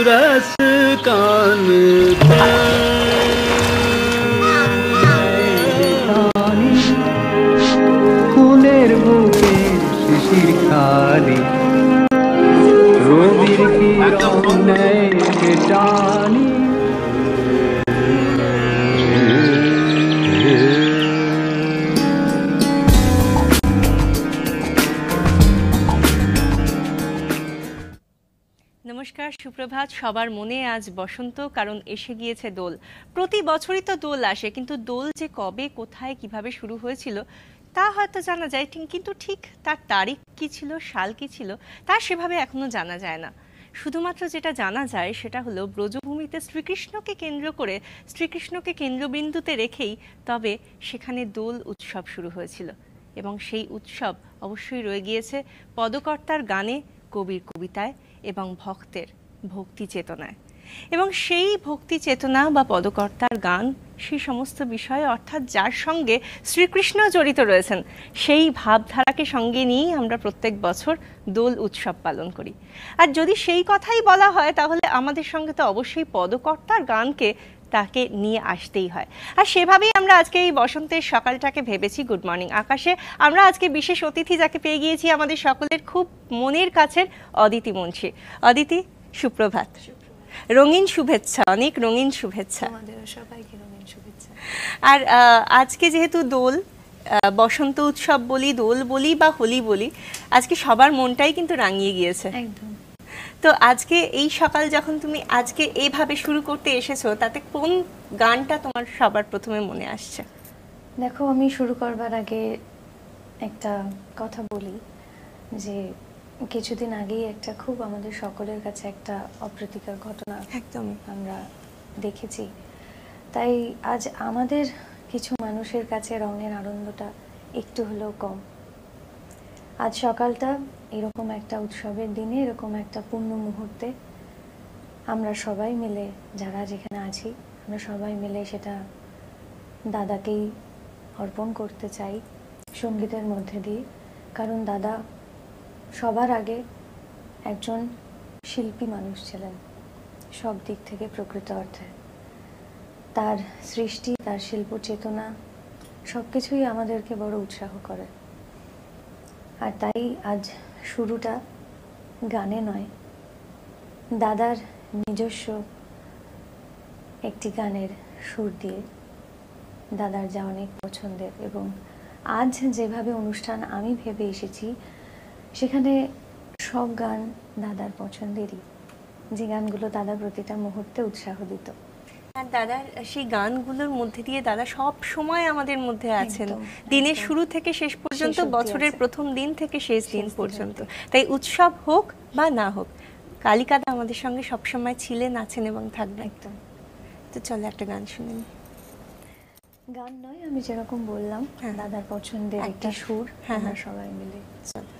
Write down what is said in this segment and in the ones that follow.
रस कान ফুলের বুকে শিশির খালি রবির কিরণ নেয় টানি নমস্কার, সুপ্রভাত। সবার মনে আজ বসন্ত, কারণ এসে গিয়েছে দোল। প্রতি বছরই তো দোল আসে, কিন্তু দোল যে কবে, কোথায়, কিভাবে শুরু হয়েছিল তা হয়তো জানা যায়, কিন্তু ঠিক তার তারিখ কি ছিল, সাল কি ছিল, তা সেভাবে এখনো জানা যায় না। শুধুমাত্র যেটা জানা যায় সেটা হলো ব্রজভূমিতে শ্রীকৃষ্ণকে কেন্দ্র করে, শ্রীকৃষ্ণকে কেন্দ্রবিন্দুতে রেখেই তবে সেখানে দোল উৎসব শুরু হয়েছিল। এবং সেই উৎসব অবশ্যই রয়ে গিয়েছে পদকর্তার গানে, কবির কবিতায় এবং ভক্তের ভক্তি চেতনায়। এবং সেই ভক্তি চেতনা বা পদকর্তার গান, সেই সমস্ত বিষয়ে, অর্থাৎ যার সঙ্গে শ্রীকৃষ্ণ জড়িত রয়েছেন, সেই ভাবধারাকে সঙ্গে নিয়েই আমরা প্রত্যেক বছর দোল উৎসব পালন করি। আর যদি সেই কথাই বলা হয়, তাহলে আমাদের সঙ্গে তো অবশ্যই পদকর্তার গানকে তাকে নিয়ে আসতেই হয়। আর সেভাবেই আমরা আজকে এই বসন্তের সকালটাকে ভেবেছি গুড মর্নিং আকাশে। আমরা আজকে বিশেষ অতিথি যাকে পেয়ে গিয়েছি, আমাদের সকলের খুব মনের কাছের অদিতি মুন্সি। অদিতি, সুপ্রভাত। রঙিন শুভেচ্ছা, অনেক রঙিন শুভেচ্ছা আমাদের সবাইকে, রঙিন শুভেচ্ছা। আর আজকে যেহেতু দোল, বসন্ত উৎসব বলি, দোল বলি বা হোলি বলি, আজকে সবার মনটাই কিন্তু রাঙিয়ে গিয়েছে। একদম। তো আজকে এই সকাল যখন তুমি আজকে এইভাবে শুরু করতে এসেছো, তাতে কোন গানটা তোমার সবার প্রথমে মনে আসছে? দেখো, আমি শুরু করবার আগে একটা কথা বলি যে কিছুদিন আগেই একটা খুব আমাদের সকলের কাছে একটা অপ্রীতিকর ঘটনা একদম আমরা দেখেছি। তাই আজ আমাদের কিছু মানুষের কাছে রঙের আনন্দটা একটু হলেও কম। আজ সকালটা এরকম একটা উৎসবের দিনে, এরকম একটা পূর্ণ মুহূর্তে আমরা সবাই মিলে, যারা যেখানে আছি, আমরা সবাই মিলে সেটা দাদাকেই অর্পণ করতে চাই সঙ্গীতের মধ্যে দিয়ে। কারণ দাদা সবার আগে একজন শিল্পী মানুষ ছিলেন, সব দিক থেকে প্রকৃত অর্থে। তার সৃষ্টি, তার শিল্প চেতনা সব কিছুই আমাদেরকে বড় উৎসাহ করে। আর তাই আজ শুরুটা গানে নয়, দাদার নিজস্ব একটি গানের সুর দিয়ে, দাদার যা অনেক পছন্দের। এবং আজ যেভাবে অনুষ্ঠান আমি ভেবে এসেছি, সেখানে সব গান দাদার পছন্দেরই, যে গানগুলো দাদার প্রতিটা মুহূর্তে উৎসাহ দিত। আর দাদার সেই গানগুলোর মধ্যে দিয়ে দাদা সব সময় আমাদের মধ্যে আছেন, দিনের একদম। শুরু থেকে শেষ পর্যন্ত, শেষ অবধি বছরের আছে। প্রথম দিন থেকে শেষ দিন শেষ দিন পর্যন্ত। অবধি। তাই উৎসব হোক বা না হোক, কালিকাদা আমাদের সঙ্গে সবসময় ছিলেন, আছেন এবং থাকবেন। একদম। তো চলো একটা গান শুনে নিই। গান নয়, আমি যেরকম বললাম, হ্যাঁ। দাদার পছন্দের একটা সুর, হ্যাঁ, আমরা হ্যাঁ। সবাই মিলে। চলো।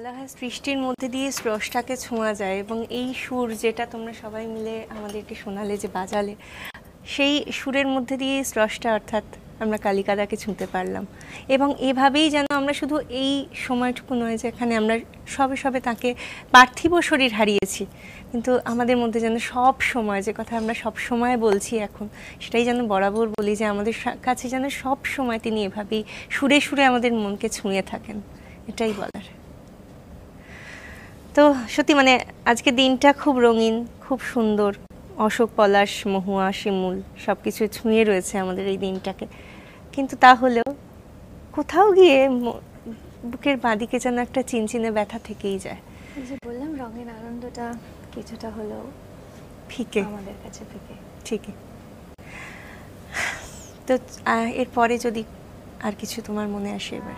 বলা হয় সৃষ্টির মধ্যে দিয়ে স্রষ্টাকে ছোঁয়া যায়, এবং এই সুর যেটা তোমরা সবাই মিলে আমাদেরকে শোনালে, যে বাজালে, সেই সুরের মধ্যে দিয়ে স্রষ্টা অর্থাৎ আমরা কালিকাদাকে ছুঁতে পারলাম। এবং এভাবেই যেন আমরা শুধু এই সময়টুকু নয় যেখানে আমরা সবে সবে তাকে পার্থিব শরীর হারিয়েছি, কিন্তু আমাদের মধ্যে যেন সব সময়, যে কথা আমরা সব সময় বলছি এখন, সেটাই যেন বরাবর বলি, যে আমাদের কাছে যেন সব সময় তিনি এভাবেই সুরে সুরে আমাদের মনকে ছুঁয়ে থাকেন, এটাই বলার। তো সত্যি মানে আজকে দিনটা খুব রঙিন, খুব সুন্দর, অশোক, পলাশ, মহুয়া, শিমুল সব কিছু ছুঁয়ে রয়েছে আমাদের এই দিনটাকে। কিন্তু তাহলেও কোথাও গিয়ে বুকের বাঁদিকে যেন একটা চিনচিনে ব্যথা থেকেই যায়। যে বললাম, রঙের আনন্দটা কিছুটা হলেও ফিকে আমাদের কাছে ফিকে। ঠিকই। তো এরপরে যদি আর কিছু তোমার মনে আসে এবার।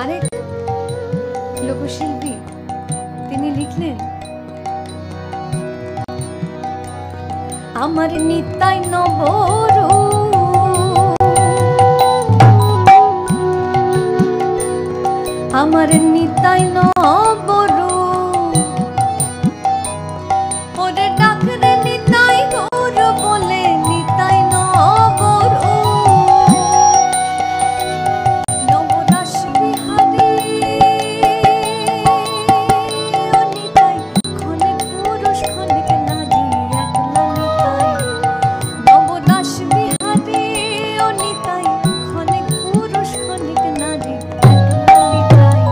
আরেক লোকশিল্পী তিনি লিখলেন, আমার নিতাই নবরূপ, আমার নিতাই নবরূপ, ওরে ডাকরে নিতাই গৌর বলে নিতাই নবরূপ, নবরাস বিহারী ও নিতাই, ক্ষণিক পুরুষ ক্ষণিক নারী একলা নিতাই, নবরাস বিহারী ও নিতাই, ক্ষণিক পুরুষ ক্ষণিক নারী একলা নিতাই,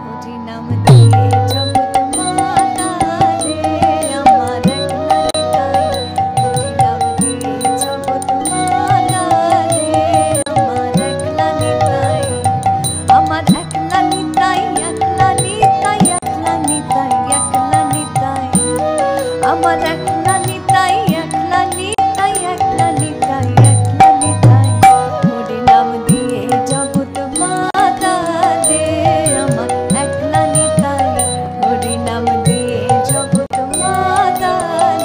হরি নাম দিয়ে জগৎ মাতা রে আমার একলা নিতাই, হরি নাম দিয়ে জগৎ মাতা রে আমার একলা নিতাই, আমার একলা নিতাই, একলা নিতাই, একলা নিতাই, একলা নিতাই, আমার একলা নিতাই, একলা নিতাই, একলা নিতাই, একলা নিতাই, হরি নাম দিয়ে জগৎ মাতা রে আমার একলা নিতাই, হরি নাম দিয়ে জগৎ মাতা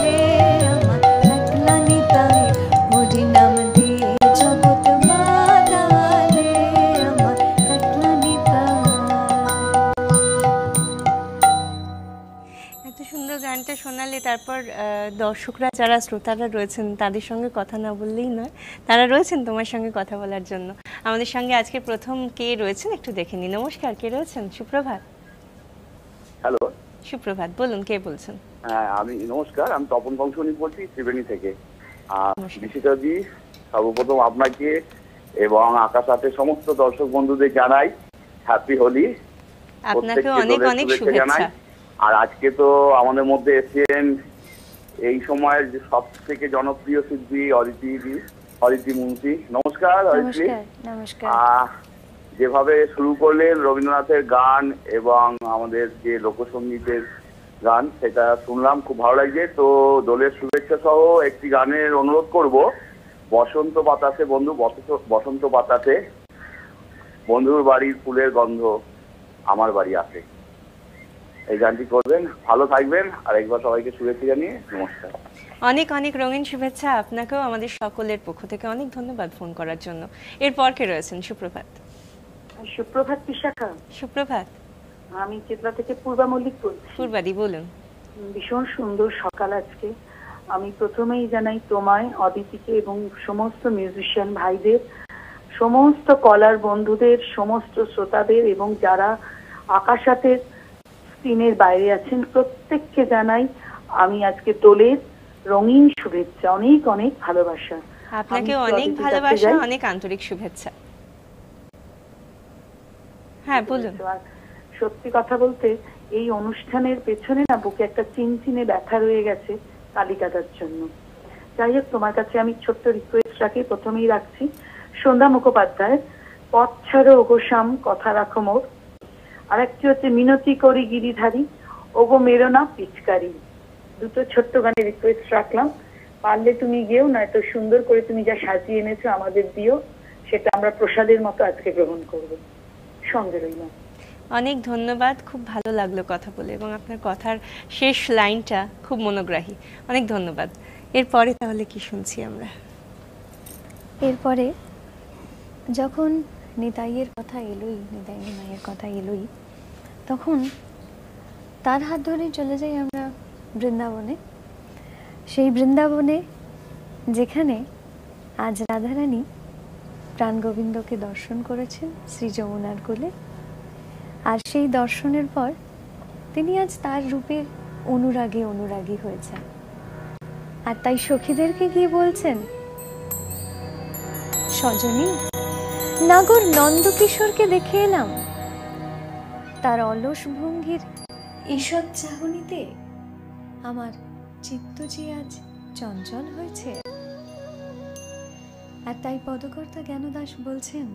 রে আমার একলা নিতাই, হরি নাম দিয়ে জগৎ মাতা রে আমার একলা নিতাই। এত সুন্দর গানটা শোনালে, তারপর দর্শকরা যারা শ্রোতারা রয়েছেন তাদের সঙ্গে কথা না বললেই নয়, তারা রয়েছেন তোমার সঙ্গে কথা বলার জন্য। আমাদের সঙ্গে আজকে প্রথম কে রয়েছেন একটু দেখে নি। নমস্কার, কে রয়েছেন? সুপ্রভাত। হ্যালো, সুপ্রভাত, বলুন কে বলছেন? হ্যাঁ আমি নমস্কার, আমি তপন বংশনী বলছি ত্রিবেণী থেকে। নমস্কার। বিশিতাজি, সর্বপ্রথম আপনাকে এবং আকাশ আটের সমস্ত দর্শক বন্ধুদের জানাই হ্যাপি হোলি। আপনাকেও অনেক অনেক শুভেচ্ছা। আর আজকে তো আমাদের মধ্যে এসেছেন এই সময়ের যে সব থেকে জনপ্রিয় শিল্পী অদিতি মুন্সি। নমস্কার অদিতি। নমস্কার, নমস্কার। যেভাবে শুরু করলেন রবীন্দ্রনাথের গান এবং আমাদের যে লোকসঙ্গীতের গান, সেটা শুনলাম, খুব ভালো লাগছে। তো দোলের শুভেচ্ছা সহ একটি গানের অনুরোধ করব, বসন্ত বাতাসে বন্ধু, বসন্ত বাতাসে বন্ধুর বাড়ির ফুলের গন্ধ আমার বাড়ি আসে, এই গানটি করবেন। ভালো থাকবেন, আর একবার সবাইকে শুভেচ্ছা জানিয়ে নমস্কার। অনেক অনেক রঙিন শুভেচ্ছা আপনাকেও আমাদের সকলের পক্ষ থেকে। অনেক ধন্যবাদ ফোন করার জন্য। এরপর কে রয়েছেন? সুপ্রভাত। সুপ্রভাত বিশাখা। সুপ্রভাত। আমি চেতলা থেকে পূর্বা মল্লিক বলছি। পূর্বাদি, বলুন। ভীষণ সুন্দর সকাল আজকে। আমি প্রথমেই জানাই তোমায়, অদিতিকে এবং সমস্ত মিউজিশিয়ান ভাইদের, সমস্ত কলার বন্ধুদের, সমস্ত শ্রোতাদের এবং যারা আকাশাতের স্ক্রিনের বাইরে আছেন প্রত্যেককে জানাই আমি আজকে দোলের রঙিন শুভেচ্ছা, অনেক অনেক ভালোবাসা। আপনাকে অনেক ভালোবাসা, অনেক আন্তরিক শুভেচ্ছা। হ্যাঁ বলুন। সত্যি কথা বলতে এই অনুষ্ঠানের পেছনে না বুকে একটা চিনচিনে ব্যথা রয়ে গেছে কালিকাটার জন্য। যাই হোক, তোমার কাছে আমি ছোট্ট রিকোয়েস্ট রাখি, প্রথমেই রাখছি সন্ধ্যা মুখোপাধ্যায়, পথ ছাড়ো ওগো শ্যাম কথা রাখো মোর, আর একটি হচ্ছে মিনতি করি গিরিধারী ওগো মেরো না পিচকারি। দুটো ছোট্ট গানের রিকোয়েস্ট রাখলাম, পারলে তুমি গেও, নয়তো সুন্দর করে তুমি যা সাজিয়ে এনেছো আমাদের দিও, সেটা আমরা প্রসাদের মতো আজকে গ্রহণ করবো। সঙ্গে রইলাম। অনেক ধন্যবাদ, খুব ভালো লাগলো কথা বলে, এবং আপনার কথার শেষ লাইনটা খুব মনোগ্রাহী। অনেক ধন্যবাদ। এরপরে তাহলে কি শুনছি আমরা? এরপরে যখন নিতাইয়ের কথা এলোই, নিতাই মায়ের কথা এলোই, তখন তার হাত ধরে চলে যাই আমরা বৃন্দাবনে। সেই বৃন্দাবনে যেখানে আজ রাধারানী প্রাণ গোবিন্দকে দর্শন করেছেন শ্রী যমুনার কোলে, আর সেই দর্শনের পর তিনি আজ তার রূপের অনুরাগে অনুরাগী হয়েছেন। আর তাই সখীদেরকে গিয়ে বলছেন, সজনী নাগর নন্দকিশোরকে দেখে এলাম, তার অলস ভঙ্গির ঈষৎ চাহনিতে আমার চিত্ত যে আজ চঞ্চল হয়েছে। আর তাই পদকর্তা জ্ঞানদাস বলছেন,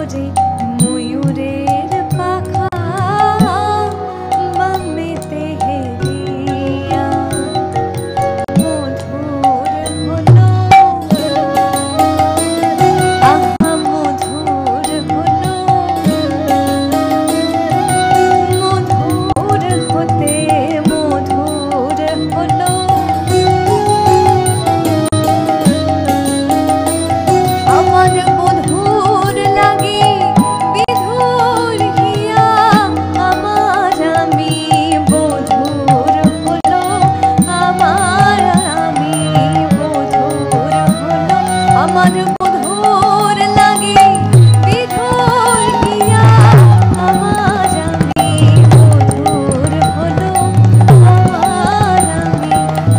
ওরে ময়ূরের পাখা বামেতে হেলিয়া মধুর হলো আহা মধুর হলো মধুর হতে মধুর হলো আমার মধুর লাগে বিধুর হিয়া আমার আমি মধুর হলো আমার আমি মধুর হলো আমার মধুর লাগে বিধুর হিয়া আমার আমি মধুর হলো আমার আমি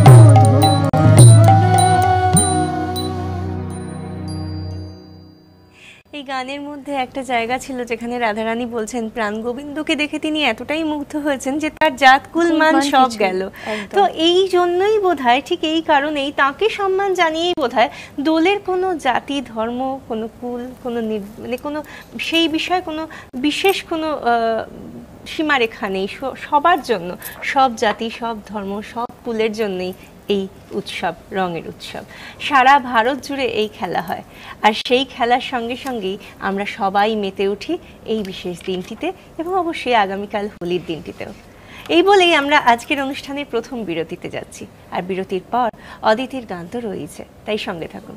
মধুর হলো। এই গানের মধ্যে একটা জায়গা ছিল যেখানে রাধারানী বলছেন প্রাণ গোবিন্দকে দেখে তিনি এতটাই মুগ্ধ হয়েছেন যে তার জাত কুল মান সব কিছুই, গেল। একদম। তো এই জন্যই বোধহয়, ঠিক এই কারণেই তাকে সম্মান জানিয়েই বোধহয় দোলের কোনো জাতি ধর্ম কোনো কুল কোনো মানে কোনো সেই বিষয়ে কোনো বিশেষ কোনো সীমারেখা নেই। সবার জন্য, সব জাতি সব ধর্ম সব কুলের জন্যই এই উৎসব, রঙের উৎসব। সারা ভারত জুড়ে এই খেলা হয়, আর সেই খেলার সঙ্গে সঙ্গেই আমরা সবাই মেতে উঠি এই বিশেষ দিনটিতে, এবং অবশ্যই আগামীকাল হোলির দিনটিতেও। এই বলেই আমরা আজকের অনুষ্ঠানের প্রথম বিরতিতে যাচ্ছি, আর বিরতির পর অদিতির গান তো রয়েছে, তাই সঙ্গে থাকুন।